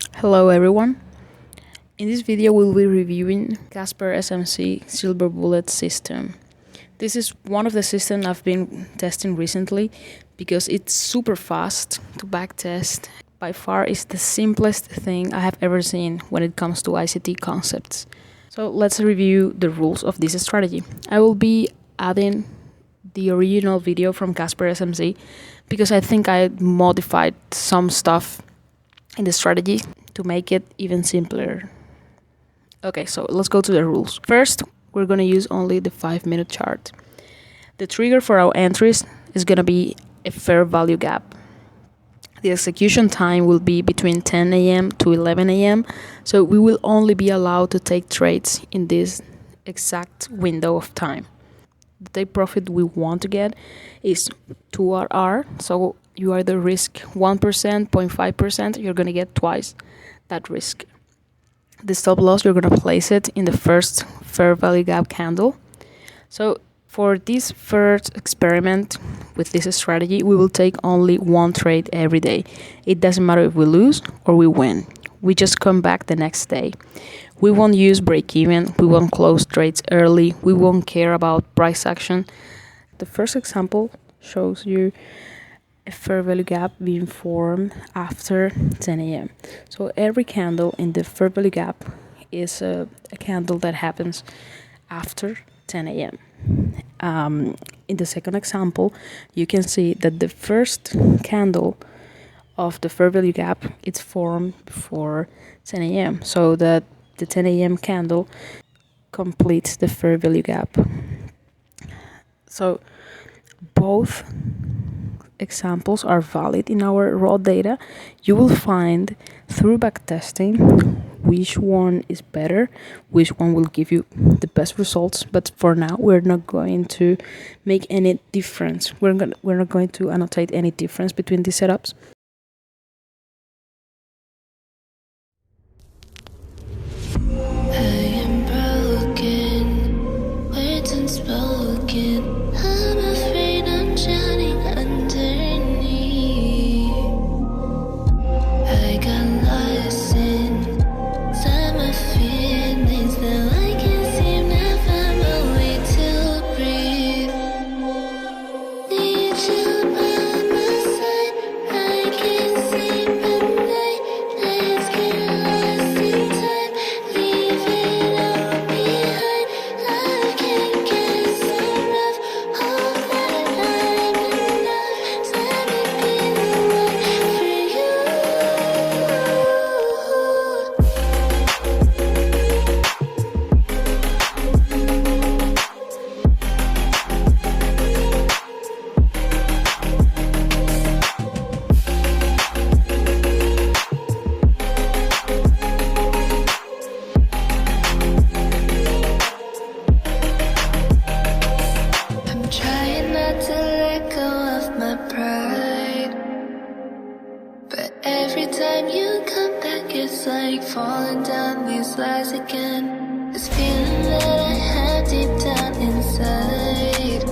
Hello everyone. In this video we'll be reviewing CasperSMC Silver Bullet system. This is one of the systems I've been testing recently because it's super fast to backtest. By far it's the simplest thing I have ever seen when it comes to ICT concepts. So let's review the rules of this strategy. I will be adding the original video from CasperSMC because I think I modified some stuff in the strategy to make it even simpler. Okay, so let's go to the rules. First, we're going to use only the 5-minute chart. The trigger for our entries is going to be a fair value gap. The execution time will be between 10 a.m. to 11 a.m. So we will only be allowed to take trades in this exact window of time. The take profit we want to get is 2RR. So you either risk 1%, 0.5%, you're going to get twice that risk. The stop loss, you're going to place it in the first fair value gap candle. So for this first experiment with this strategy, we will take only one trade every day. It doesn't matter if we lose or we win. We just come back the next day. We won't use break even. We won't close trades early. We won't care about price action. The first example shows you a fair value gap being formed after 10 a.m. So every candle in the fair value gap is a candle that happens after 10 a.m. In the second example, you can see that the first candle of the fair value gap is formed before 10 a.m. so that the 10 a.m. candle completes the fair value gap. So both examples are valid in our raw data. You will find through backtesting which one is better, which one will give you the best results. But for now, we're not going to make any difference. We're not going to annotate any difference between these setups. Every time you come back, it's like falling down these lies again. This feeling that I have deep down inside.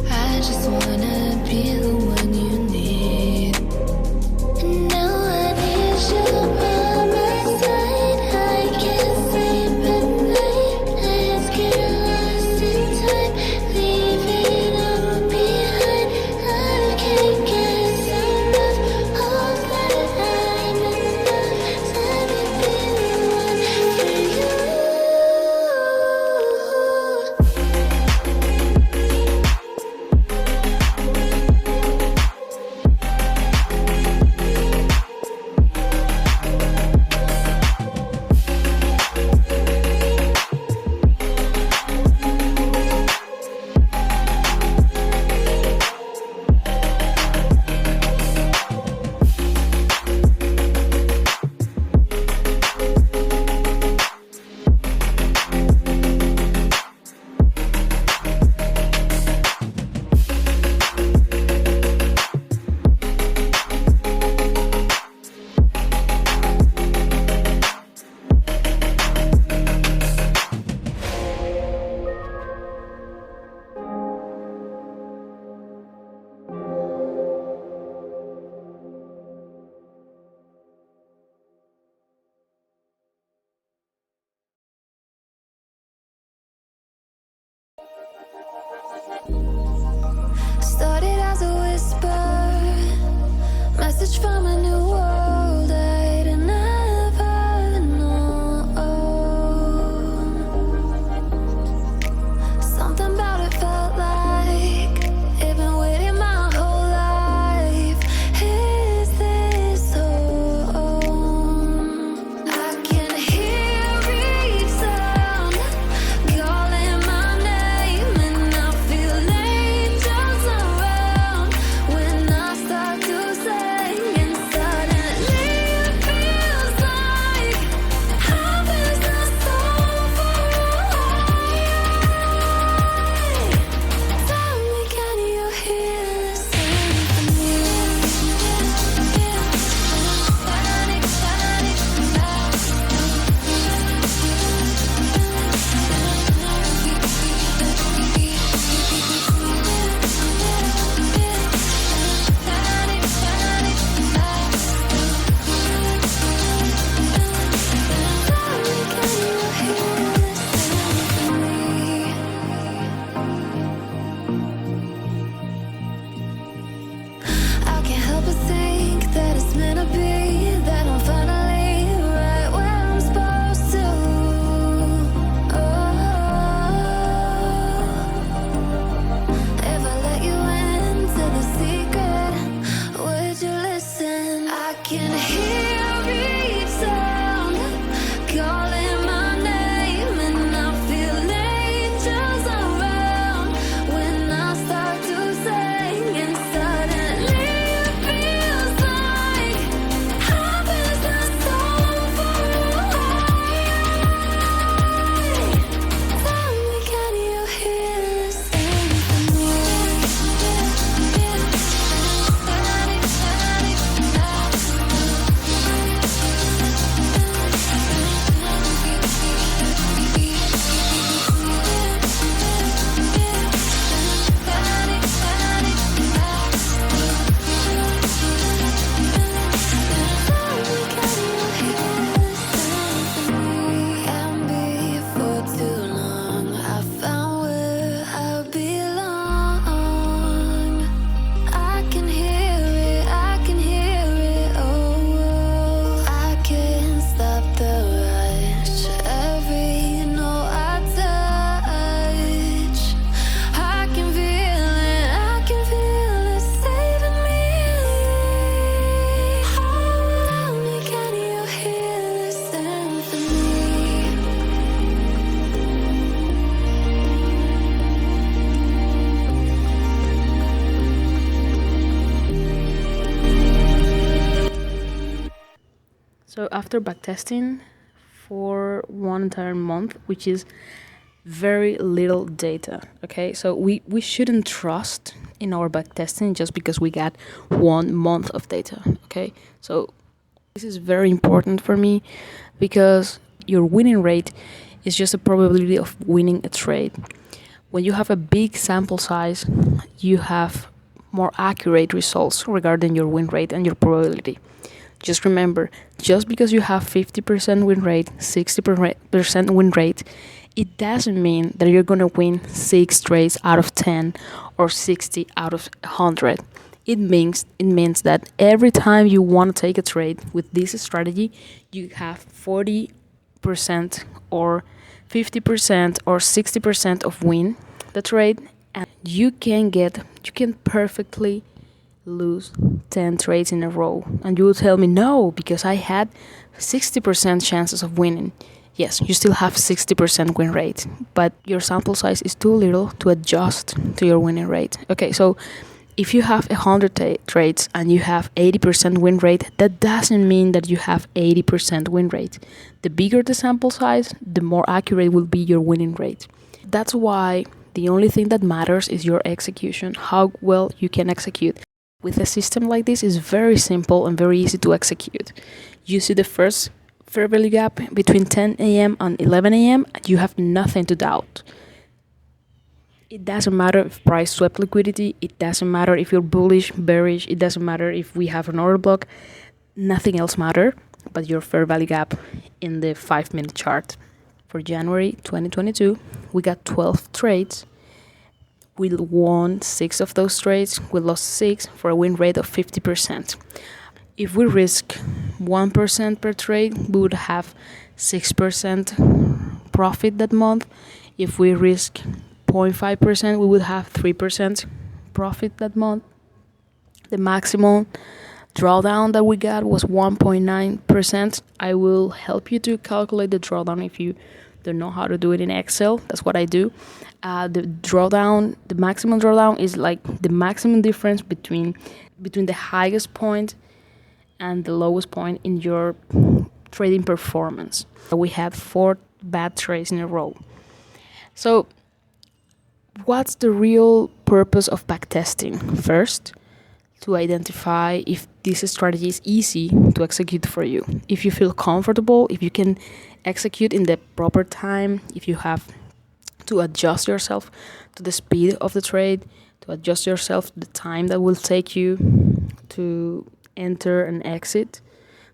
I just wanna be the one you need. And now I need you by my side. I can't sleep at night. Let's get lost in time. Leave it all behind. I can't get enough. All that I'm enough. Let me be the one for you. So after backtesting for one entire month, which is very little data, okay? So we shouldn't trust in our backtesting just because we got 1 month of data, okay? So this is very important for me because your winning rate is just a probability of winning a trade. When you have a big sample size, you have more accurate results regarding your win rate and your probability. Just remember, just because you have 50% win rate, 60% win rate, it doesn't mean that you're going to win 6 trades out of 10 or 60 out of 100. It means that every time you want to take a trade with this strategy, you have 40% or 50% or 60% of win the trade, and you can perfectly lose 10 trades in a row. And you will tell me, no, because I had 60% chances of winning. Yes, you still have 60% win rate, but your sample size is too little to adjust to your winning rate. Okay, so if you have 100 trades and you have 80% win rate, that doesn't mean that you have 80% win rate. The bigger the sample size, the more accurate will be your winning rate. That's why the only thing that matters is your execution, how well you can execute. With a system like this, it's very simple and very easy to execute. You see the first fair value gap between 10 a.m. and 11 a.m., you have nothing to doubt. It doesn't matter if price swept liquidity, it doesn't matter if you're bullish, bearish, it doesn't matter if we have an order block, nothing else matters but your fair value gap in the 5-minute chart. For January 2022, we got 12 trades. We won 6 of those trades, we lost 6 for a win rate of 50%. If we risk 1% per trade, we would have 6% profit that month. If we risk 0.5%, we would have 3% profit that month. The maximum drawdown that we got was 1.9%. I will help you to calculate the drawdown if you don't know how to do it in Excel. That's what I do. The maximum drawdown is like the maximum difference between the highest point and the lowest point in your trading performance. We had 4 bad trades in a row. So what's the real purpose of backtesting? First, to identify if this strategy is easy to execute for you. If you feel comfortable, if you can execute in the proper time, if you have to adjust yourself to the speed of the trade, to adjust yourself to the time that will take you to enter and exit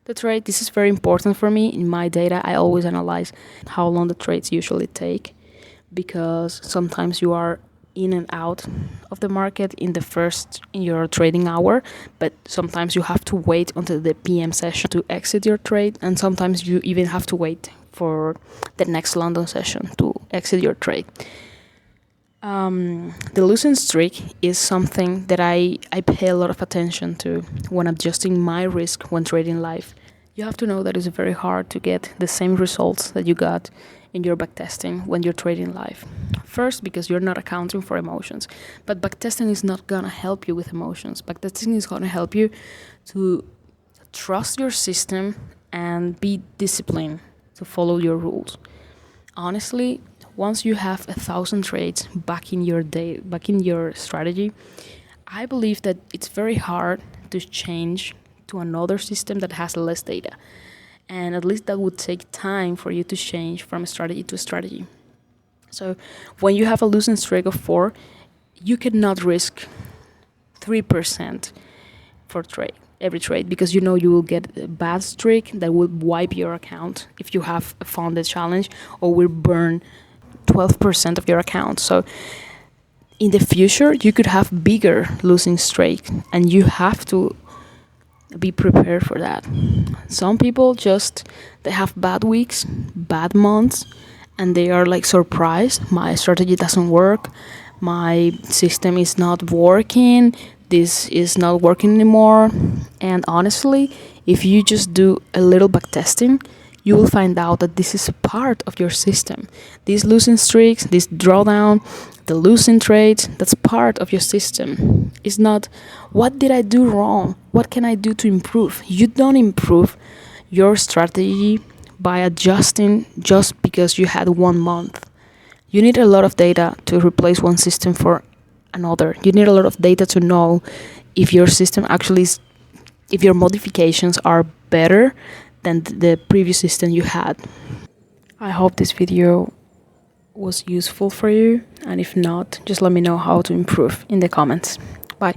the trade. This is very important for me. In my data, I always analyze how long the trades usually take, because sometimes you are in and out of the market in your trading hour, but sometimes you have to wait until the PM session to exit your trade, and sometimes you even have to wait for the next London session to exit your trade. The losing streak is something that I pay a lot of attention to when adjusting my risk when trading live. You have to know that it's very hard to get the same results that you got in your backtesting when you're trading live. First, because you're not accounting for emotions. But backtesting is not going to help you with emotions. Backtesting is going to help you to trust your system and be disciplined to follow your rules. Honestly, once you have 1,000 trades back in your strategy, I believe that it's very hard to change to another system that has less data. And at least that would take time for you to change from strategy to strategy. So when you have a losing streak of 4, you cannot risk 3% for every trade, because you know you will get a bad streak that will wipe your account if you have found the challenge, or will burn 12% of your account. So in the future, you could have bigger losing streak, and you have to be prepared for that. Some people they have bad weeks, bad months, and they are like surprised. My strategy doesn't work. My system is not working. This is not working anymore. And honestly, if you just do a little backtesting, you will find out that this is a part of your system. These losing streaks, this drawdown, the losing trades, that's part of your system. It's not, what did I do wrong? What can I do to improve? You don't improve your strategy by adjusting just because you had 1 month. You need a lot of data to replace one system for another. You need a lot of data to know if your system actually is, if your modifications are better than the previous system you had. I hope this video was useful for you, and if not, just let me know how to improve in the comments. Bye.